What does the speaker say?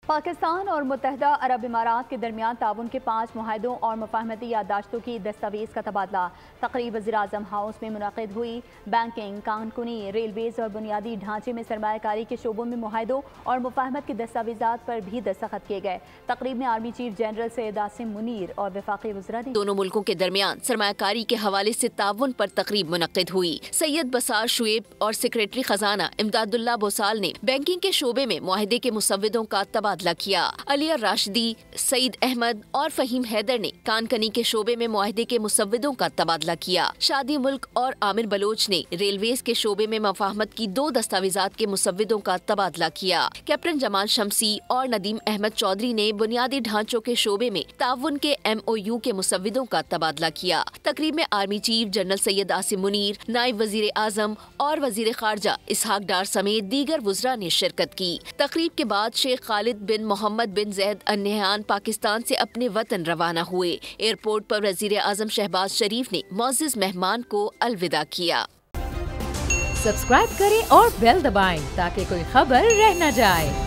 पाकिस्तान और मुत्तहदा अरब इमारात के दरमियान ताउन के 5 मुआहदों और मुफाहमती याददाश्तों की दस्तावेज़ का तबादला। तकरीब वज़ीर-ए-आज़म हाउस में मुनक़िद हुई। बैंकिंग, कारकुनी, रेलवेज़ और बुनियादी ढांचे में सरमायाकारी के शोबों में मुआहदों और मुफाहमत के दस्तावेज़ात पर भी दस्तखत किए गए। तकरीब में army chief general Syed Asim Munir और वफाकी वज़रा ने दोनों मुल्कों के दरमियान सरमायाकारी के हवाले से ताउन पर तकरीब मुनक़िद हुई। सैयद बसार शुएब और सेक्रेटरी खजाना इमदादुल्लाह बोसाल ने बैंकिंग के शोबे में मुआहदे के मुसव्विदों का तबादला किया। अलिया राशिदी, सईद अहमद और फहीम हैदर ने कानकनी के शोबे में मुआहदे के मुसव्विदों का तबादला किया। शादी मुल्क और आमिर बलोच ने रेलवेज के शोबे में मुफाहमत की 2 दस्तावेजात के मुसव्विदों का तबादला किया। कैप्टन जमाल शमसी और नदीम अहमद चौधरी ने बुनियादी ढांचों के शोबे में ताउन के MOU के मुसव्विदों का तबादला किया। तकरीब में army chief general Syed Asim Munir, नायब वजीर आजम और वजीर खारजा इसहाक डार समेत दीगर वुज़रा ने शिरकत की। तकरीब के बाद शेख खालिद बिन मोहम्मद बिन जैद अल नहयान पाकिस्तान से अपने वतन रवाना हुए। एयरपोर्ट पर वजीर आजम शहबाज शरीफ ने मुअज़्ज़िज़ मेहमान को अलविदा किया। सब्सक्राइब करें और बेल दबाएं ताकि कोई खबर रह न जाए।